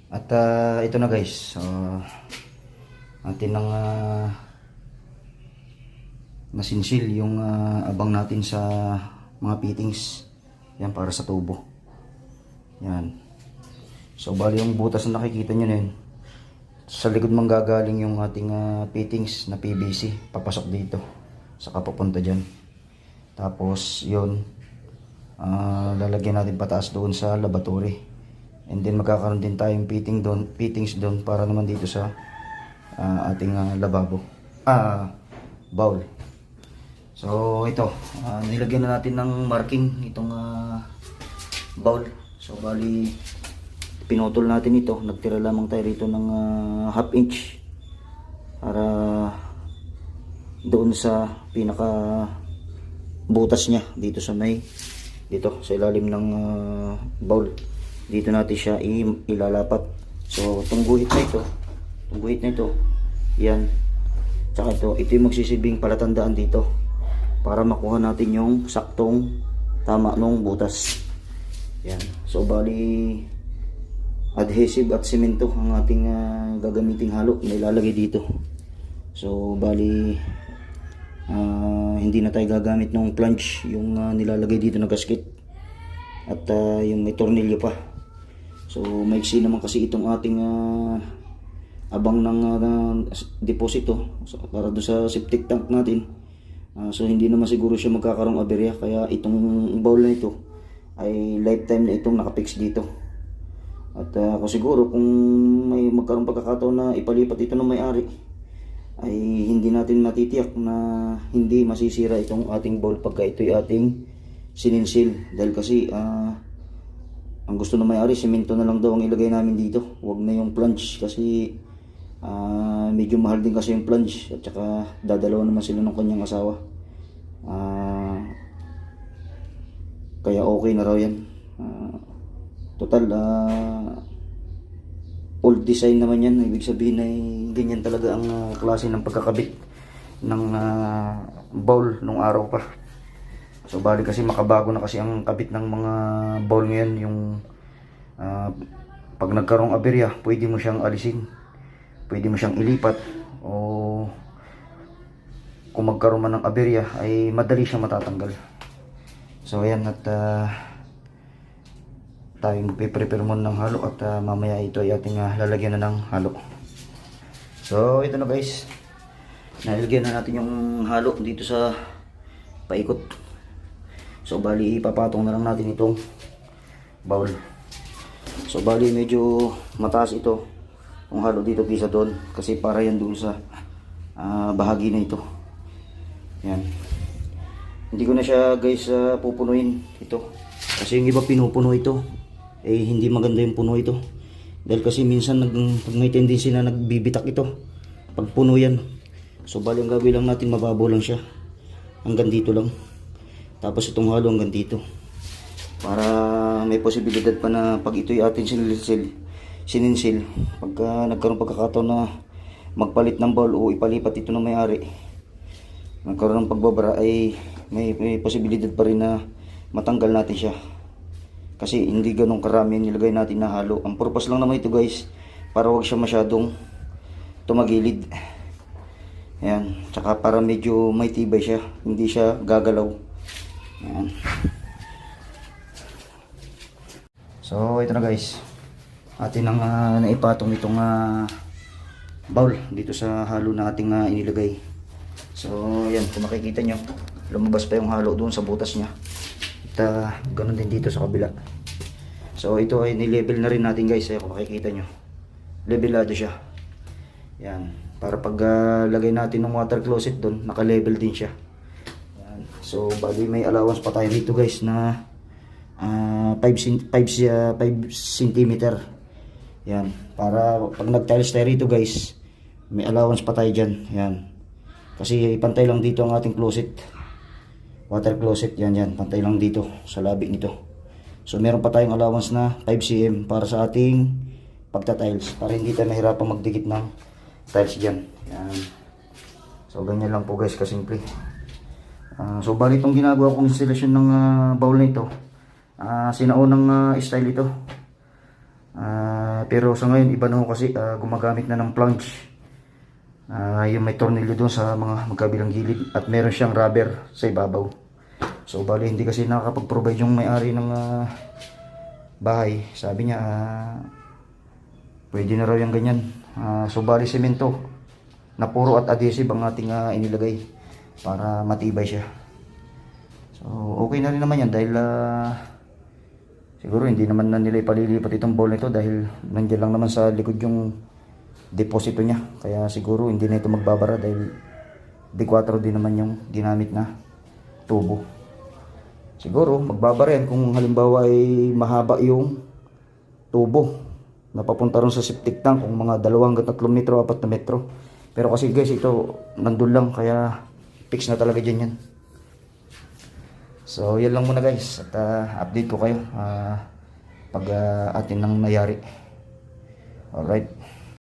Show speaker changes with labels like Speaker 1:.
Speaker 1: At ito na guys, atin nang nasinsil yung abang natin sa mga fittings. Yan, para sa tubo. Yan. So bali yung butas na nakikita nyo na yun, sa likod manggagaling yung ating fittings na PVC papasok dito, saka papunta dyan. Tapos yun, lalagyan natin pataas doon sa laboratory, and then magkakaroon din tayong fittings doon para naman dito sa ating lababo, bowl. So ito, nilagyan na natin ng marking itong bowl. So bali pinutol natin ito, nagtira lamang tayo rito ng half inch para doon sa pinaka butas niya dito sa dito sa ilalim ng bowl. Dito natin siya ilalapat. So itong guhit na ito, yan, tsaka ito yung magsisilbing palatandaan dito para makuha natin yung saktong tama nung butas. Yan. So bali adhesive at semento ang ating gagamiting halo na ilalagay dito. So bali hindi na tayo gagamit ng plunge, yung nilalagay dito na gasket at yung may tornilyo pa. So maiksi naman kasi itong ating abang ng deposito para do sa septic tank natin. So hindi naman siguro siya magkakaroong aberya, kaya itong bowl na ito ay lifetime na itong nakapix dito. At ako siguro kung may magkaroon pagkakataon na ipalipat ito ng may-ari, ay hindi natin matitiyak na hindi masisira itong ating bowl pagka ito'y ating sininsil. Dahil kasi ang gusto ng may-ari, semento na lang daw ang ilagay namin dito, huwag na yung plunge kasi medyo mahal din kasi yung plunge, at saka dadalawa naman sila ng kanyang asawa. Kaya okay na raw yan. Total old design naman yan, ibig sabihin ay ganyan talaga ang klase ng pagkakabit ng bowl nung araw pa. So bali kasi makabago na kasi ang kabit ng mga bowl ngayon. Yung pag nagkaroong aberya, pwede mo siyang alisin, pwede mo siyang ilipat, o kung magkaroon man ng aberya ay madali siyang matatanggal. So ayan, at tayo magpe-prepare muna ng halo, at mamaya ito ay ating lalagyan na ng halo. So ito na guys, nalagyan na natin yung halo dito sa paikot. So bali ipapatong na lang natin itong bowl. So bali medyo mataas ito yung halo dito kaysa doon, kasi para yan doon sa bahagi na ito. Yan, hindi ko na siya guys pupunuin ito, kasi yung iba pinupuno ito, hindi maganda yung puno ito. Dahil kasi minsan may tendency na nagbibitak ito pag puno yan. So bali ang gagawin lang natin, mababaw lang siya hanggang dito lang, tapos itong halo hanggang dito, para may posibilidad pa na pag ito'y atin sininsil, pagka nagkaroon pagkakataon na magpalit ng bowl o ipalipat ito ng may-ari, nagkaroon ng pagbabara, ay may posibilidad pa rin na matanggal natin siya, kasi hindi ganun karami nilagay natin na halo. Ang purpose lang naman ito guys, para wag siya masyadong tumagilid. Ayan, tsaka para medyo may tibay siya, hindi siya gagalaw. Ayan. So ito na guys, atin ang naipatong itong bowl dito sa halo na ating inilagay. So yan, kung makikita nyo, lumabas pa yung halo doon sa butas niya. At ganun din dito sa kabila. So ito ay nilevel na rin natin guys, kung makikita nyo, levelado siya. Yan, para pag lagay natin ng water closet doon, naka-level din siya. Yan. So bali may allowance pa tayo dito guys na 5 cm. Yan, para pag nag-tiles tayo rito guys, may allowance pa tayo dyan. Yan, kasi pantay lang dito ang ating closet, water closet. Yan, pantay lang dito sa labi nito. So meron pa tayong allowance na 5 cm para sa ating pagta-tiles, para hindi tayo mahirapang magdikit ng tiles dyan. Yan. So ganyan lang po guys, kasimple. So bali itong ginagawa kong installation ng bowl na ito, sinaunang style ito. Pero sa ngayon iba na ho kasi gumagamit na ng plunge. Yung may tornilyo doon sa mga magkabilang gilid at meron siyang rubber sa ibabaw. So bali hindi kasi nakakapag-provide yung may-ari ng bahay. Sabi niya pwede na raw yung ganyan. So bali semento na puro at adhesive ang ating inilagay para matibay siya. So okay na rin naman yan dahil siguro hindi naman na nila ipalilipat itong bowl nito dahil nandiyan lang naman sa likod yung deposito niya. Kaya siguro hindi na ito magbabara dahil D4 din naman yung ginamit na tubo. Siguro magbabara yan kung halimbawa ay mahaba yung tubo na papunta ron sa septic tank, kung mga 2 hanggang 3 metro, 4 na metro. Pero kasi guys, ito nandun lang kaya fix na talaga dyan yan. So yan lang muna guys, at update ko kayo pag atin nang nangyari. Alright.